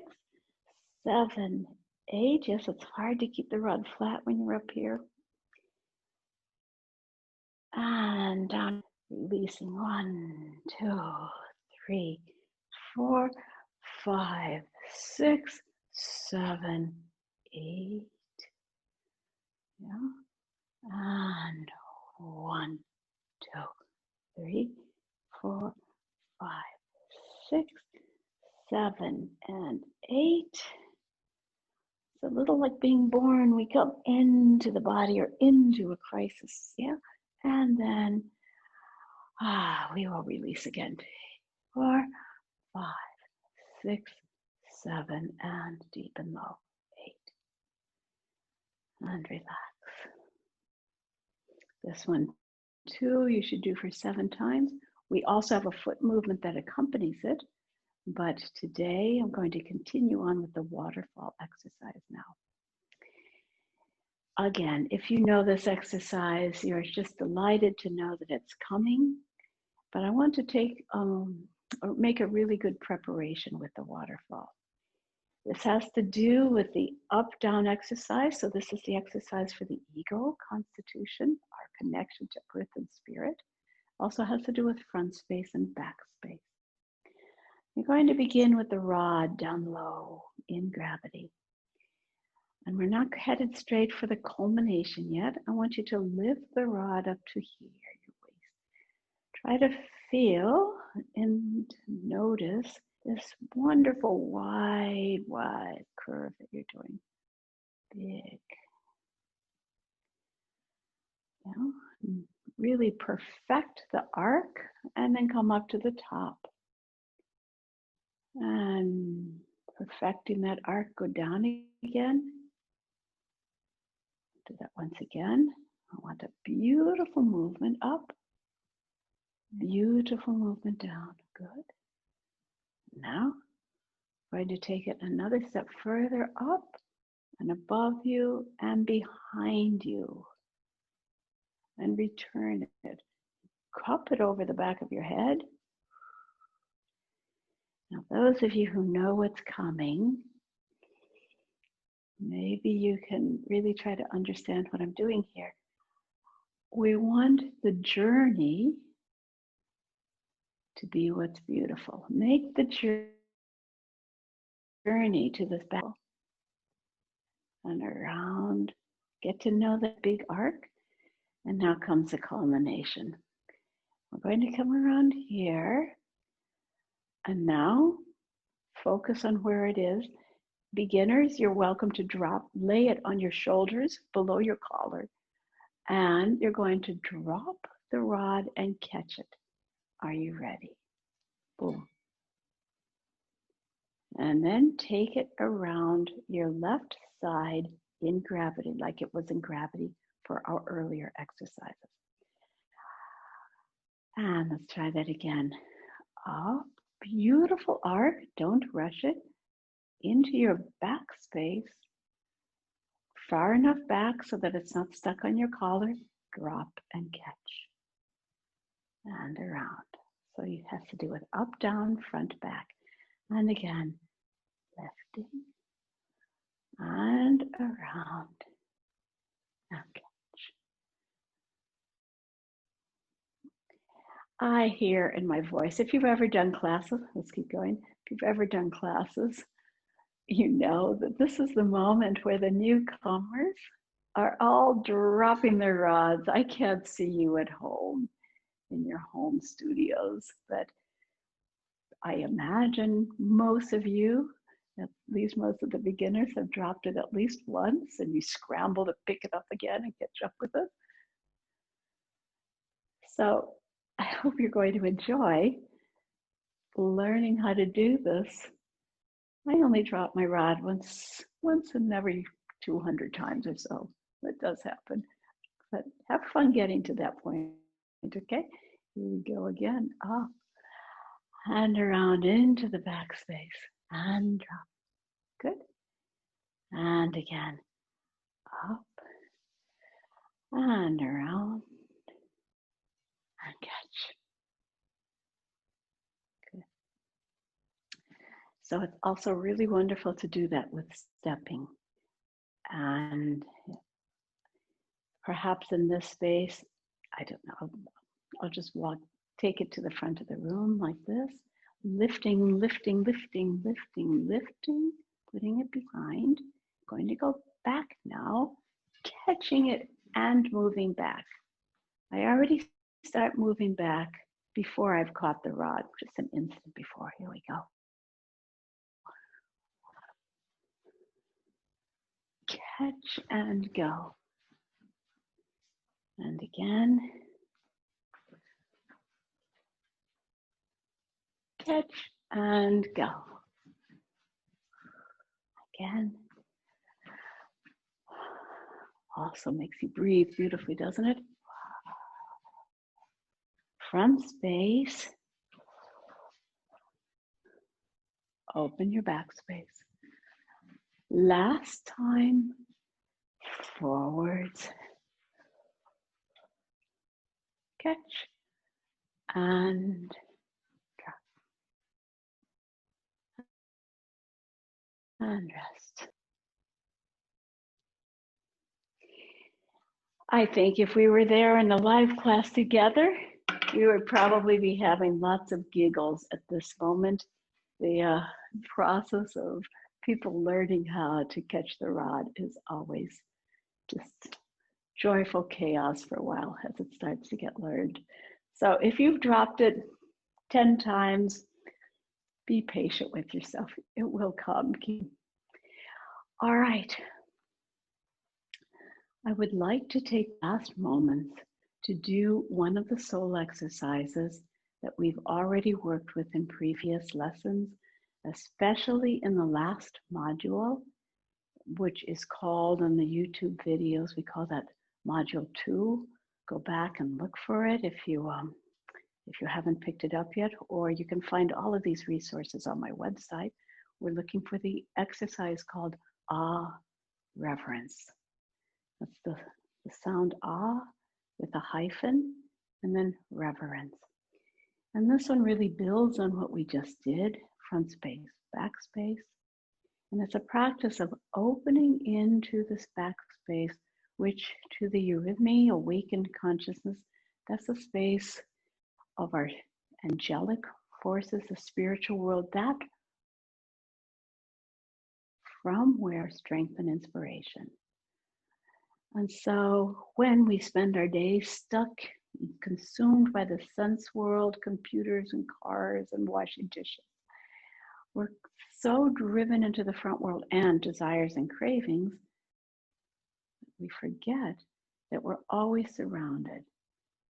7, 8. Yes, it's hard to keep the rod flat when you're up here. And down, releasing 1, 2, 3, 4, 5, 6, 7, 8. Yeah. And 1, 2, 3, 4, 5, 6, 7, and 8. It's a little like being born. We come into the body or into a crisis, yeah? And then we will release again. 4, 5, 6, 7, and deep and low. 8. And relax. This one, too, you should do for 7 times. We also have a foot movement that accompanies it. But today I'm going to continue on with the waterfall exercise now. Again, if you know this exercise, you're just delighted to know that it's coming. But I want to take or make a really good preparation with the waterfall. This has to do with the up-down exercise. So this is the exercise for the ego, constitution, our connection to earth and spirit. Also has to do with front space and back space. You're going to begin with the rod down low in gravity. And we're not headed straight for the culmination yet. I want you to lift the rod up to here, your waist. Try to feel and notice this wonderful wide curve that you're doing. Big. You know, really perfect the arc and then come up to the top. And perfecting that arc, go down again. Do that once again. I want a beautiful movement up. Beautiful movement down. Good. Now, I'm going to take it another step further up and above you and behind you. And return it. Cup it over the back of your head. Now, those of you who know what's coming, maybe you can really try to understand what I'm doing here. We want the journey to be what's beautiful. Make the journey to this battle and around. Get to know that big arc. And now comes the culmination. We're going to come around here. And now focus on where it is. Beginners, you're welcome to lay it on your shoulders below your collar. And you're going to drop the rod and catch it. Are you ready? Boom. And then take it around your left side in gravity, like it was in gravity for our earlier exercises. And let's try that again. Up, beautiful arc, don't rush it. Into your back space, far enough back so that it's not stuck on your collar. Drop and catch. And around. So it has to do with up, down, front, back. And again, lifting and around and catch. I hear in my voice, if you've ever done classes, let's keep going. If you've ever done classes, you know that this is the moment where the newcomers are all dropping their rods. I can't see you at home in your home studios, but I imagine most of you, at least most of the beginners, have dropped it at least once and you scramble to pick it up again and catch up with it. So I hope you're going to enjoy learning how to do this. I only drop my rod once in every 200 times or so. That does happen. But have fun getting to that point, okay? Here we go again. Up and around into the backspace and drop. Good. And again. Up and around and catch. Good. So it's also really wonderful to do that with stepping. And perhaps in this space, I don't know, I'll just take it to the front of the room like this, lifting, lifting, lifting, lifting, lifting, putting it behind, going to go back now, catching it and moving back. I already start moving back before I've caught the rod, just an instant before. Here we go. Catch and go. And again. Catch and go. Again. Also makes you breathe beautifully, doesn't it? Front space. Open your back space. Last time, forwards. Catch and drop. And rest. I think if we were there in the live class together, we would probably be having lots of giggles at this moment. The process of people learning how to catch the rod is always just joyful chaos for a while as it starts to get learned. So if you've dropped it 10 times, be patient with yourself. It will come. All right. I would like to take last moments to do one of the soul exercises that we've already worked with in previous lessons, especially in the last module, which is called in the YouTube videos, we call that module 2. Go back and look for it if you haven't picked it up yet, or you can find all of these resources on my website. We're looking for the exercise called Ah Reverence. That's the sound ah with a hyphen and then reverence. And this one really builds on what we just did, front space, back space. And it's a practice of opening into this back space, which to the Eurythmy awakened consciousness, that's a space of our angelic forces, the spiritual world, that from where strength and inspiration. And so when we spend our days stuck, consumed by the sense world, computers and cars and washing dishes, we're so driven into the front world and desires and cravings, we forget that we're always surrounded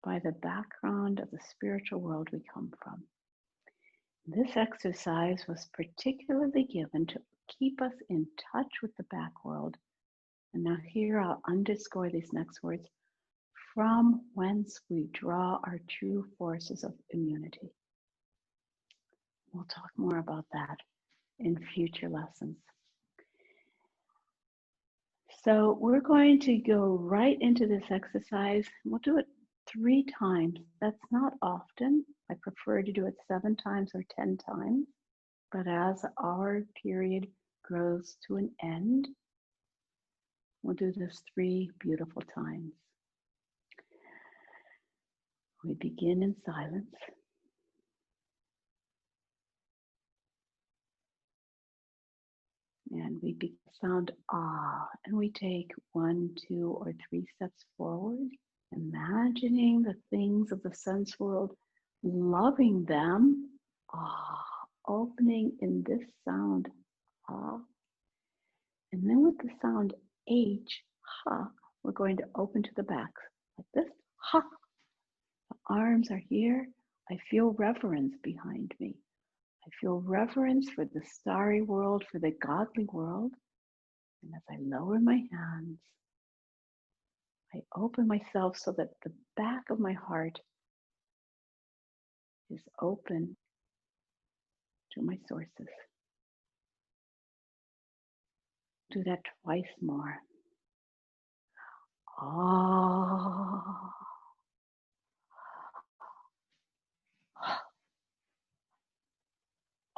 by the background of the spiritual world we come from. This exercise was particularly given to keep us in touch with the back world. And now here I'll underscore these next words, from whence we draw our true forces of immunity. We'll talk more about that in future lessons. So we're going to go right into this exercise. We'll do it 3 times. That's not often. I prefer to do it 7 times or 10 times. But as our period grows to an end, we'll do this 3 beautiful times. We begin in silence. And we sound ah, and we take 1, 2, or 3 steps forward, imagining the things of the sense world, loving them, ah, opening in this sound, ah. And then with the sound H, ha, we're going to open to the back, like this, ha. The arms are here. I feel reverence behind me. I feel reverence for the starry world, for the godly world. And as I lower my hands, I open myself so that the back of my heart is open to my sources. Do that twice more. Ah.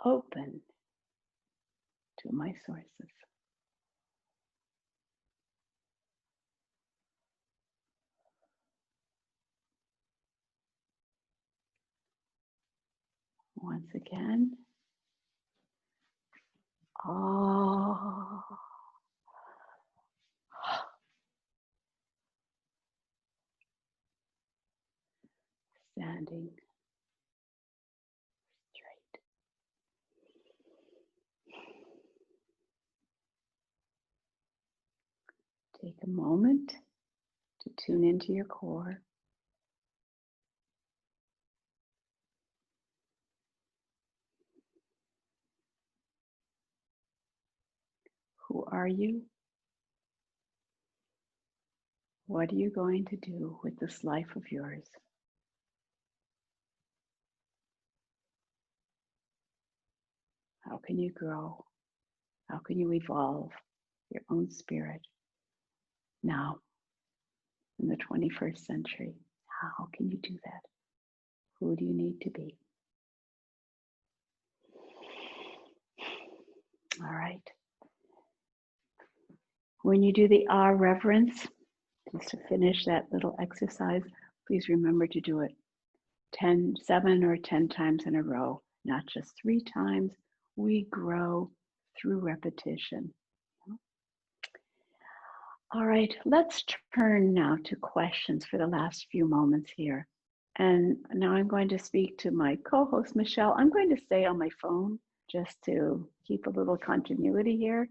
Open to my sources. Once again. Oh. Standing straight. Take a moment to tune into your core. Who are you? What are you going to do with this life of yours? How can you grow? How can you evolve your own spirit now in the 21st century? How can you do that? Who do you need to be? All right. When you do the R reverence, just to finish that little exercise, please remember to do it 7 or 10 times in a row, not just 3 times. We grow through repetition. All right, let's turn now to questions for the last few moments here. And now I'm going to speak to my co-host, Michelle. I'm going to stay on my phone just to keep a little continuity here.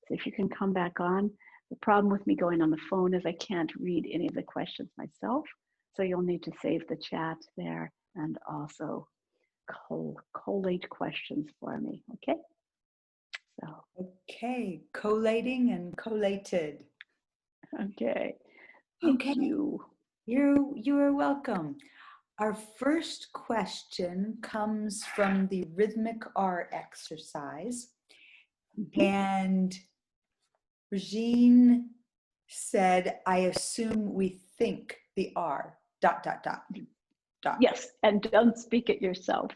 So if you can come back on. The problem with me going on the phone is I can't read any of the questions myself. So you'll need to save the chat there and also collate questions for me, okay? So. Okay, collating and collated. Okay, thank you. You are welcome. Our first question comes from the Rhythmic-R exercise. And Regine said, I assume we think the R, ... Yes, and don't speak it yourself.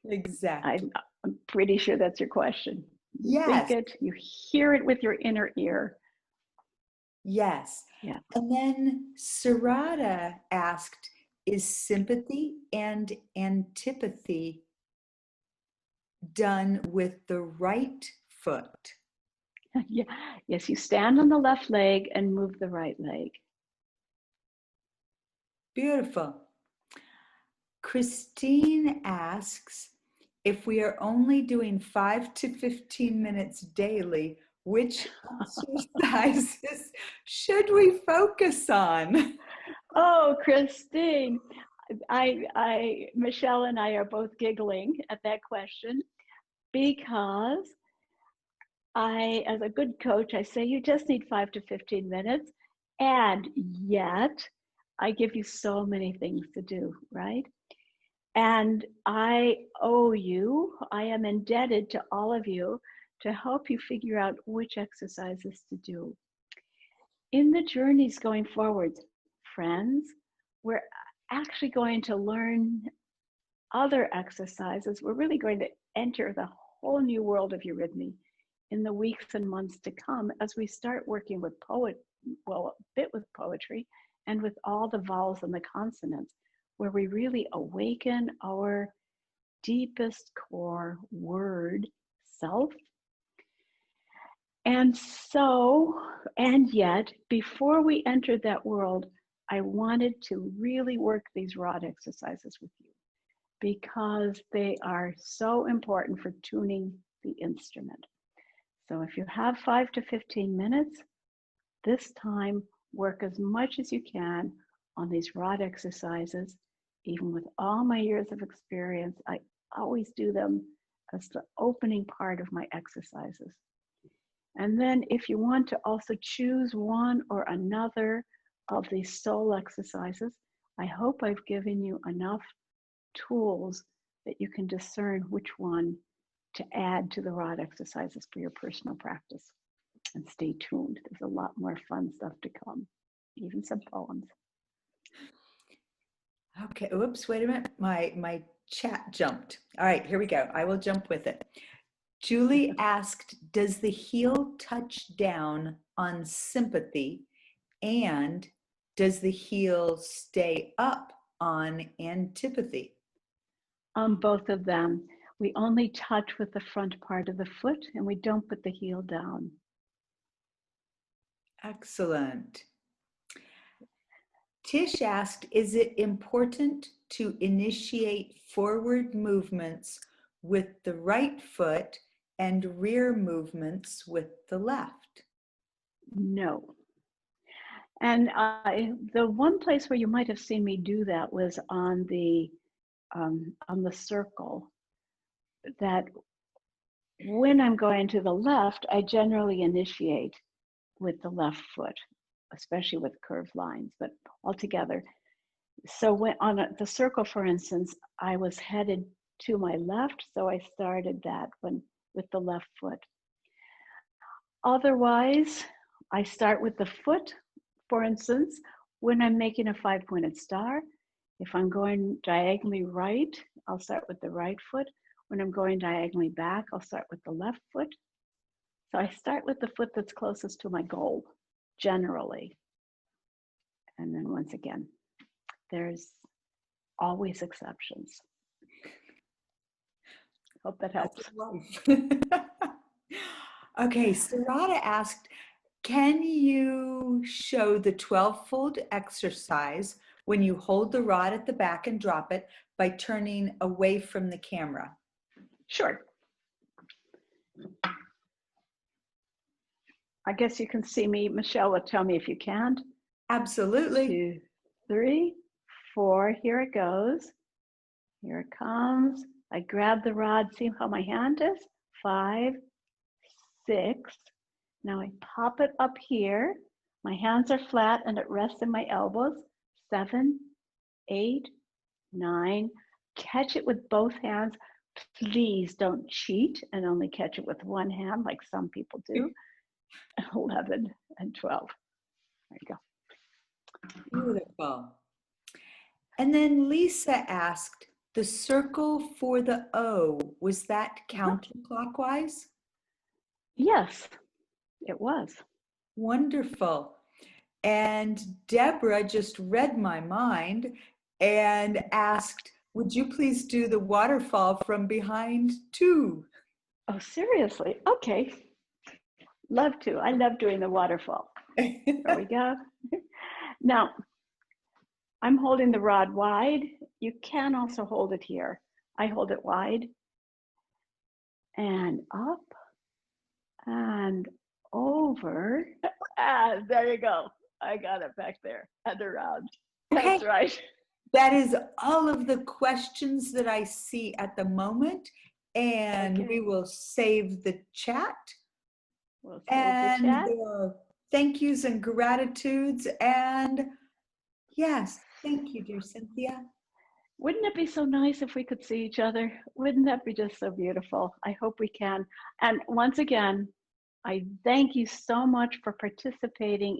Exactly. I'm pretty sure that's your question. You Yes. think it, you hear it with your inner ear. Yes. Yeah. And then Sarada asked, is sympathy and antipathy done with the right foot? Yeah. Yes, you stand on the left leg and move the right leg. Beautiful. Christine asks, if we are only doing 5 to 15 minutes daily, which exercises should we focus on? Oh, Christine, Michelle and I are both giggling at that question because as a good coach, I say you just need 5 to 15 minutes, and yet I give you so many things to do, right? And I am indebted to all of you to help you figure out which exercises to do. In the journeys going forward, friends, we're actually going to learn other exercises. We're really going to enter the whole new world of eurythmy in the weeks and months to come as we start working with a bit with poetry and with all the vowels and the consonants, where we really awaken our deepest core word self. And yet, before we entered that world, I wanted to really work these rod exercises with you because they are so important for tuning the instrument. So if you have 5 to 15 minutes, this time work as much as you can on these rod exercises. Even with all my years of experience, I always do them as the opening part of my exercises. And then if you want to also choose one or another of these soul exercises, I hope I've given you enough tools that you can discern which one to add to the rod exercises for your personal practice. And stay tuned. There's a lot more fun stuff to come, even some poems. Okay, oops, wait a minute. My chat jumped. All right, here we go. I will jump with it. Julie asked, does the heel touch down on sympathy, and does the heel stay up on antipathy? On both of them, we only touch with the front part of the foot and we don't put the heel down. Excellent. Tish asked, is it important to initiate forward movements with the right foot and rear movements with the left? No. And the one place where you might have seen me do that was on the circle, that when I'm going to the left, I generally initiate with the left foot, especially with curved lines, but altogether. So when on the circle, for instance, I was headed to my left, so I started that one with the left foot. Otherwise, I start with the foot. For instance, when I'm making a 5-pointed star, if I'm going diagonally right, I'll start with the right foot. When I'm going diagonally back, I'll start with the left foot. So I start with the foot that's closest to my goal, generally. And then once again, there's always exceptions. Hope that helps. Okay, Sarada asked, can you show the 12-fold exercise when you hold the rod at the back and drop it by turning away from the camera? Sure. I guess you can see me. Michelle will tell me if you can't. Absolutely. 2, 3, 4. Here it goes. Here it comes. I grab the rod. See how my hand is? 5, 6. Now I pop it up here. My hands are flat and it rests in my elbows. 7, 8, 9. Catch it with both hands. Please don't cheat and only catch it with one hand like some people do. 11 and 12. There you go. Beautiful. And then Lisa asked, the circle for the O, was that counterclockwise? Yes, it was. Wonderful. And Deborah just read my mind and asked, would you please do the waterfall from behind too? Oh, seriously? Okay. Love to. I love doing the waterfall. There we go. Now, I'm holding the rod wide. You can also hold it here. I hold it wide and up and over. And there you go. I got it back there and around. Okay. That's right. That is all of the questions that I see at the moment. And Okay. we will save the chat. We'll save the chat. There are thank yous and gratitudes. And yes, thank you, dear Cynthia. Wouldn't it be so nice if we could see each other? Wouldn't that be just so beautiful? I hope we can. And once again, I thank you so much for participating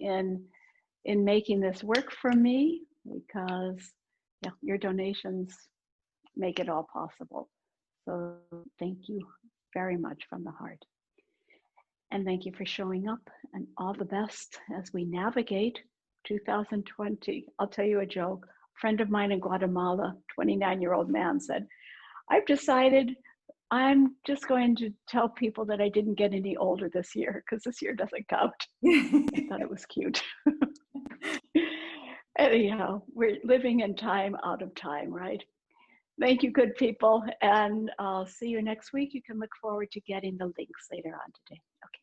in making this work for me, because your donations make it all possible. So thank you very much from the heart. And thank you for showing up, and all the best as we navigate 2020. I'll tell you a joke. A friend of mine in Guatemala, 29-year-old man, said, I've decided I'm just going to tell people that I didn't get any older this year because this year doesn't count. I thought it was cute. Anyhow, we're living in time out of time, right? Thank you, good people. And I'll see you next week. You can look forward to getting the links later on today. Okay.